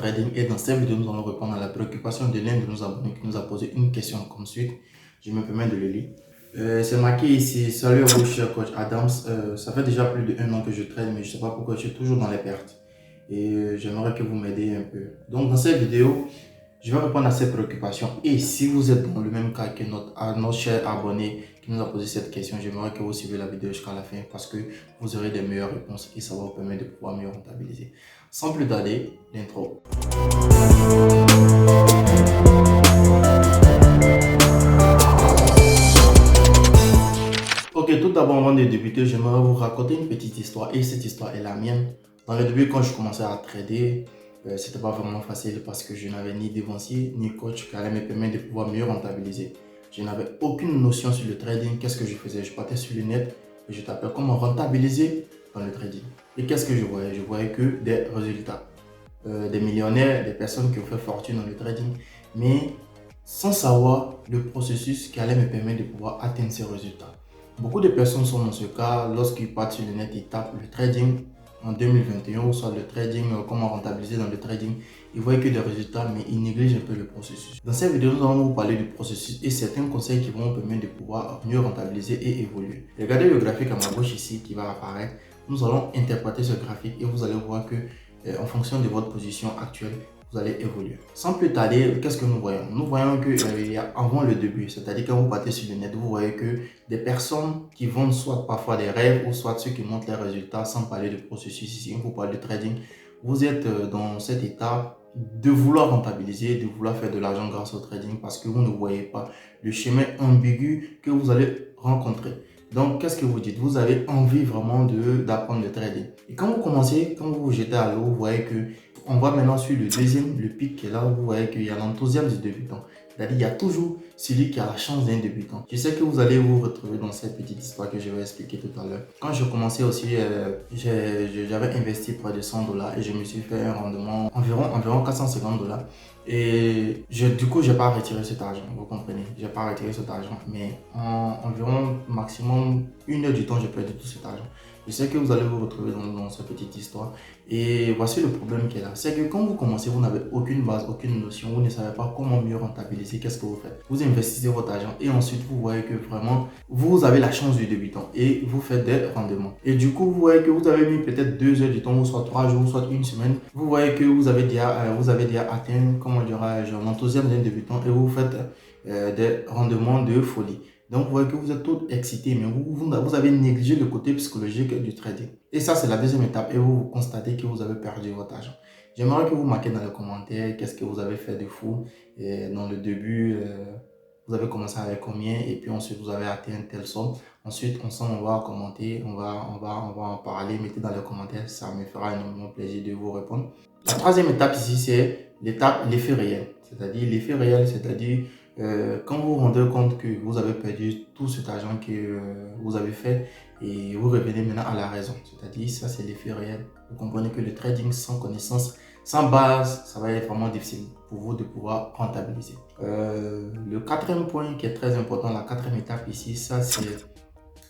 trading et dans cette vidéo, nous allons répondre à la préoccupation de l'un de nos abonnés qui nous a posé une question comme suite. Je me permets de le lire. C'est marqué ici, salut à vous cher coach Adams, ça fait déjà plus de 1 an que je trade mais je ne sais pas pourquoi je suis toujours dans les pertes et j'aimerais que vous m'aidiez un peu. Donc dans cette vidéo, je vais répondre à ces préoccupations et si vous êtes dans le même cas que notre cher abonné qui nous a posé cette question, j'aimerais que vous suivez la vidéo jusqu'à la fin parce que vous aurez des meilleures réponses et ça va vous permettre de pouvoir mieux rentabiliser. Sans plus tarder, l'intro. Ok, tout d'abord avant de débuter, j'aimerais vous raconter une petite histoire et cette histoire est la mienne. Dans le début, quand je commençais à trader, c'était pas vraiment facile parce que je n'avais ni dévancier ni coach qui allait me permettre de pouvoir mieux rentabiliser. Je n'avais aucune notion sur le trading. Qu'est-ce que je faisais? Je partais sur le net et je tapais comment rentabiliser dans le trading. Et qu'est-ce que je voyais? Je voyais que des résultats. Des millionnaires, des personnes qui ont fait fortune dans le trading, mais sans savoir le processus qui allait me permettre de pouvoir atteindre ces résultats. Beaucoup de personnes sont dans ce cas lorsqu'ils partent sur le net, ils tapent le trading en 2021 ou soit le trading, comment rentabiliser dans le trading. Ils voient que des résultats, mais ils négligent un peu le processus. Dans cette vidéo, nous allons vous parler du processus et certains conseils qui vont vous permettre de pouvoir mieux rentabiliser et évoluer. Regardez le graphique à ma gauche ici qui va apparaître. Nous allons interpréter ce graphique et vous allez voir que en fonction de votre position actuelle, vous allez évoluer. Sans plus tarder, qu'est-ce que nous voyons? Nous voyons que il y a avant le début, c'est-à-dire quand vous partez sur le net, vous voyez que des personnes qui vendent soit parfois des rêves ou soit ceux qui montrent les résultats sans parler de processus ici, vous parlez de trading, vous êtes dans cet état de vouloir rentabiliser, de vouloir faire de l'argent grâce au trading parce que vous ne voyez pas le chemin ambigu que vous allez rencontrer. Donc, qu'est-ce que vous dites? Vous avez envie vraiment d'apprendre le trading. Et quand vous commencez, quand vous vous jetez à l'eau, vous voyez que on va maintenant sur le deuxième, le pic qui est là, vous voyez qu'il y a l'enthousiasme du débutant. C'est-à-dire, il y a toujours celui qui a la chance d'un débutant. Je sais que vous allez vous retrouver dans cette petite histoire que je vais expliquer tout à l'heure. Quand je commençais aussi, j'avais investi près de $100 et je me suis fait un rendement environ $450. Et du coup, je n'ai pas retiré cet argent, vous comprenez. Je n'ai pas retiré cet argent, mais en environ maximum 1 heure du temps, j'ai perdu tout cet argent. Je sais que vous allez vous retrouver dans cette petite histoire. Et voici le problème qui est là. C'est que quand vous commencez, vous n'avez aucune base, aucune notion, vous ne savez pas comment mieux rentabiliser. Qu'est-ce que vous faites? Vous investissez votre argent et ensuite vous voyez que vraiment, vous avez la chance du débutant et vous faites des rendements. Et du coup, vous voyez que vous avez mis peut-être 2 heures du temps, ou soit 3 jours, soit une semaine. Vous voyez que vous avez déjà atteint, comment dirais-je, l'enthousiasme d'un débutant et vous faites des rendements de folie. Donc, vous voyez que vous êtes tout excité, mais vous avez négligé le côté psychologique du trading. Et ça, c'est la deuxième étape et vous constatez que vous avez perdu votre argent. J'aimerais que vous marquez dans les commentaires qu'est-ce que vous avez fait de fou. Et dans le début, vous avez commencé avec combien et puis ensuite vous avez atteint telle somme. Ensuite, ensemble, on va commenter, on va en parler. Mettez dans les commentaires, ça me fera énormément plaisir de vous répondre. La troisième étape ici, c'est l'étape l'effet réel. C'est-à-dire l'effet réel, c'est-à-dire quand vous vous rendez compte que vous avez perdu tout cet argent que vous avez fait et vous revenez maintenant à la raison, c'est-à-dire ça c'est l'effet réel. Vous comprenez que le trading sans connaissance, sans base, ça va être vraiment difficile pour vous de pouvoir rentabiliser. Le quatrième point qui est très important, la quatrième étape ici, ça c'est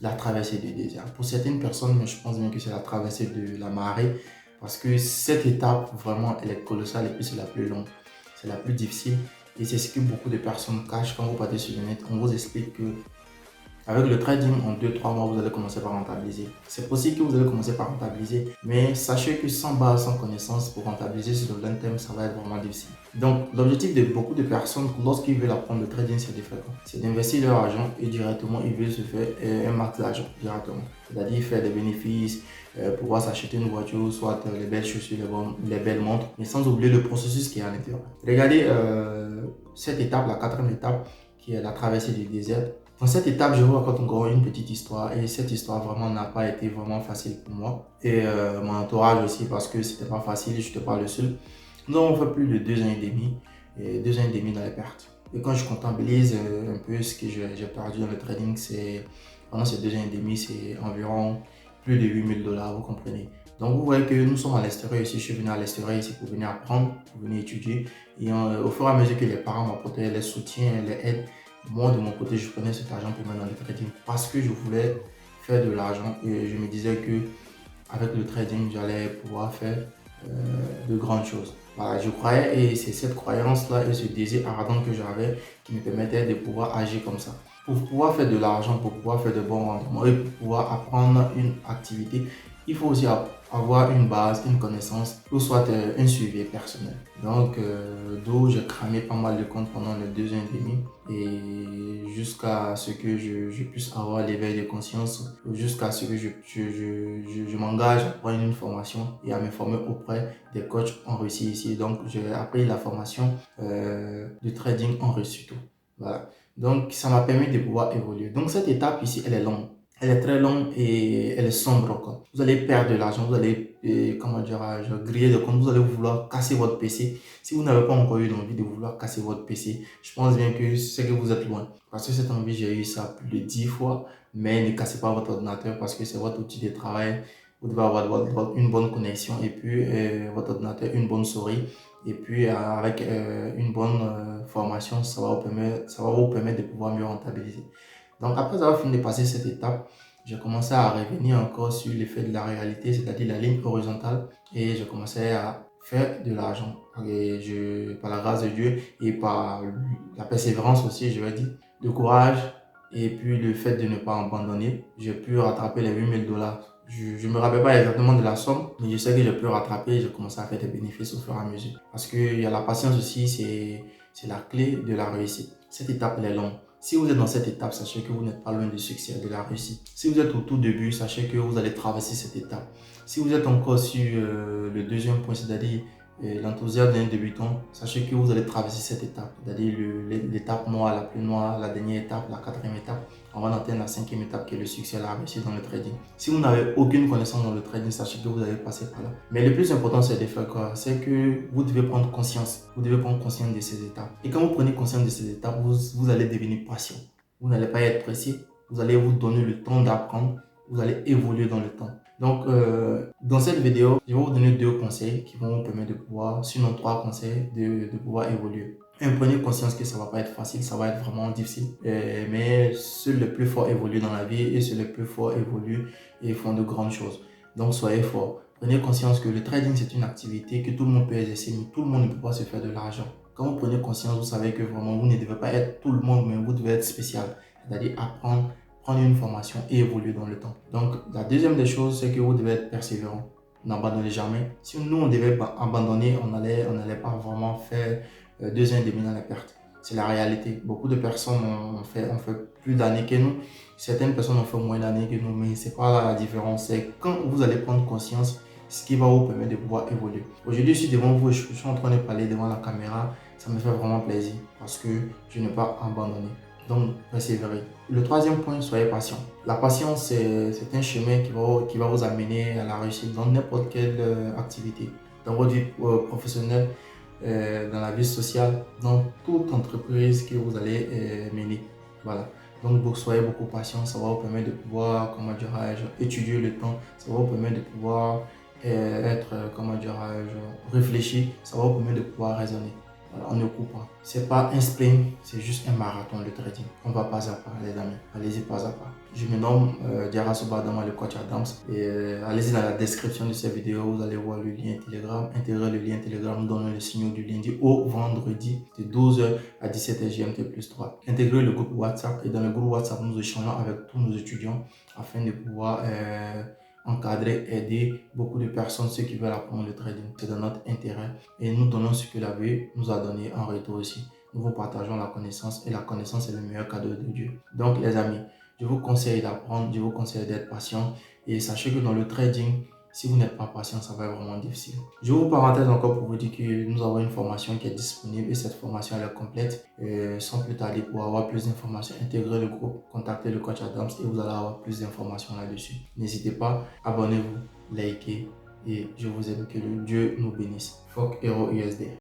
la traversée du désert. Pour certaines personnes, mais je pense bien que c'est la traversée de la marée parce que cette étape vraiment elle est colossale et puis c'est la plus longue, c'est la plus difficile. Et c'est ce que beaucoup de personnes cachent quand vous partez sur le net. On vous explique que avec le trading, en 2-3 mois, vous allez commencer par rentabiliser. C'est possible que vous allez commencer par rentabiliser, mais sachez que sans base, sans connaissance, pour rentabiliser sur le long terme, ça va être vraiment difficile. Donc, l'objectif de beaucoup de personnes, lorsqu'ils veulent apprendre le trading, c'est différent. C'est d'investir leur argent et directement, ils veulent se faire un max d'argent directement. C'est-à-dire faire des bénéfices, pouvoir s'acheter une voiture, soit les belles chaussures, les belles montres, mais sans oublier le processus qui est à l'intérieur. Regardez cette étape, la quatrième étape, qui est la traversée du désert. Dans cette étape, je vous raconte encore une petite histoire et cette histoire vraiment n'a pas été vraiment facile pour moi et mon entourage aussi parce que c'était pas facile, je n'étais pas le seul. Nous avons fait plus de 2 ans et demi, 2 ans et demi dans les pertes. Et quand je comptabilise un peu ce que j'ai perdu dans le trading, pendant ces 2 ans et demi, c'est environ plus de $8000, vous comprenez. Donc vous voyez que nous sommes à l'extérieur ici, je suis venu à l'extérieur ici pour venir apprendre, pour venir étudier. Et au fur et à mesure que les parents m'apportaient les soutiens, les aides, moi de mon côté je prenais cet argent pour mettre dans le trading parce que je voulais faire de l'argent et je me disais que avec le trading j'allais pouvoir faire de grandes choses. Voilà, je croyais et c'est cette croyance-là et ce désir ardent que j'avais qui me permettait de pouvoir agir comme ça. Pour pouvoir faire de l'argent, pour pouvoir faire de bons rendements et pour pouvoir apprendre une activité, il faut aussi avoir une base, une connaissance ou soit un suivi personnel. Donc, d'où j'ai cramé pas mal de comptes pendant les 2 ans et demi et jusqu'à ce que je puisse avoir l'éveil de conscience, jusqu'à ce que je m'engage à prendre une formation et à me former auprès des coachs en Russie ici. Donc, j'ai appris la formation de trading en Russie tout. Voilà. Donc, ça m'a permis de pouvoir évoluer. Donc, cette étape ici, elle est longue. Elle est très longue et elle est sombre encore. Vous allez perdre de l'argent, vous allez, comment dirais-je, griller de compte, vous allez vouloir casser votre PC. Si vous n'avez pas encore eu l'envie de vouloir casser votre PC, je pense bien que c'est que vous êtes loin. Parce que cette envie, j'ai eu ça plus de 10 fois, mais ne cassez pas votre ordinateur parce que c'est votre outil de travail. Vous devez avoir une bonne connexion et puis votre ordinateur, une bonne souris. Et puis avec une bonne formation, ça va vous permettre de pouvoir mieux rentabiliser. Donc après avoir fini de passer cette étape, j'ai commencé à revenir encore sur l'effet de la réalité, c'est-à-dire la ligne horizontale, et je commençais à faire de l'argent. Et par la grâce de Dieu et par la persévérance aussi, je vais dire, le courage et puis le fait de ne pas abandonner, j'ai pu rattraper les $8 000. Je ne me rappelle pas exactement de la somme, mais je sais que j'ai pu rattraper et j'ai commencé à faire des bénéfices au fur et à mesure. Parce qu'il y a la patience aussi, c'est la clé de la réussite. Cette étape, elle est longue. Si vous êtes dans cette étape, sachez que vous n'êtes pas loin du succès, de la réussite. Si vous êtes au tout début, sachez que vous allez traverser cette étape. Si vous êtes encore sur le deuxième point, c'est-à-dire l'enthousiasme d'un débutant, sachez que vous allez traverser cette étape, c'est-à-dire l'étape noire, la plus noire, la dernière étape, la quatrième étape, avant d'atteindre la cinquième étape qui est le succès, la réussite dans le trading. Si vous n'avez aucune connaissance dans le trading, sachez que vous allez passer par là. Mais le plus important, c'est de faire quoi? C'est que vous devez prendre conscience. Vous devez prendre conscience de ces étapes. Et quand vous prenez conscience de ces étapes, vous allez devenir patient. Vous n'allez pas être pressé. Vous allez vous donner le temps d'apprendre. Vous allez évoluer dans le temps. Donc, dans cette vidéo, je vais vous donner 2 conseils qui vont vous permettre de pouvoir, sinon 3 conseils, de pouvoir évoluer. Prenez conscience que ça va pas être facile, ça va être vraiment difficile. Mais seuls les plus forts évoluent dans la vie et seuls les plus forts évoluent et font de grandes choses. Donc, soyez forts. Prenez conscience que le trading, c'est une activité que tout le monde peut exercer, mais tout le monde ne peut pas se faire de l'argent. Quand vous prenez conscience, vous savez que vraiment, vous ne devez pas être tout le monde, mais vous devez être spécial. C'est-à-dire apprendre, prendre une formation et évoluer dans le temps. Donc, la deuxième des choses, c'est que vous devez être persévérant. N'abandonnez jamais. Si nous, on devait abandonner, on n'allait pas vraiment faire 2 ans et demi dans la perte. C'est la réalité. Beaucoup de personnes ont fait plus d'années que nous. Certaines personnes ont fait moins d'années que nous, mais c'est pas là la différence. C'est quand vous allez prendre conscience, ce qui va vous permettre de pouvoir évoluer. Aujourd'hui, je suis devant vous, je suis en train de parler devant la caméra. Ça me fait vraiment plaisir parce que je n'ai pas abandonné. Donc, persévérer. Le troisième point, soyez patient. La patience, c'est un chemin qui va vous amener à la réussite dans n'importe quelle activité. Dans votre vie professionnelle, dans la vie sociale, dans toute entreprise que vous allez mener. Voilà. Donc, soyez beaucoup patient. Ça va vous permettre de pouvoir, comment dirais-je, étudier le temps. Ça va vous permettre de pouvoir être, comment dirais-je, réfléchir. Ça va vous permettre de pouvoir raisonner. Voilà, on ne coupe pas. C'est pas un sprint, c'est juste un marathon, le trading. On va pas à pas, les amis. Allez-y pas à pas. Je me nomme Diarra Sobadama, le coach Adams. Et allez-y dans la description de cette vidéo, vous allez voir le lien Telegram. Intégrez le lien Telegram, nous donnons le signal du lundi au vendredi de 12h à 17h GMT plus 3. Intégrez le groupe WhatsApp et dans le groupe WhatsApp, nous échangeons avec tous nos étudiants afin de pouvoir encadrer, aider beaucoup de personnes, ceux qui veulent apprendre le trading. C'est dans notre intérêt et nous donnons ce que la vie nous a donné en retour aussi. Nous vous partageons la connaissance et la connaissance est le meilleur cadeau de Dieu. Donc les amis, je vous conseille d'apprendre, je vous conseille d'être patient et sachez que dans le trading, si vous n'êtes pas patient, ça va être vraiment difficile. Je vous parenthèse encore pour vous dire que nous avons une formation qui est disponible et cette formation elle est complète. Sans plus tarder, pour avoir plus d'informations, intégrez le groupe, contactez le coach Adams et vous allez avoir plus d'informations là-dessus. N'hésitez pas, abonnez-vous, likez et je vous aime, que le Dieu nous bénisse. Fuck Hero USD.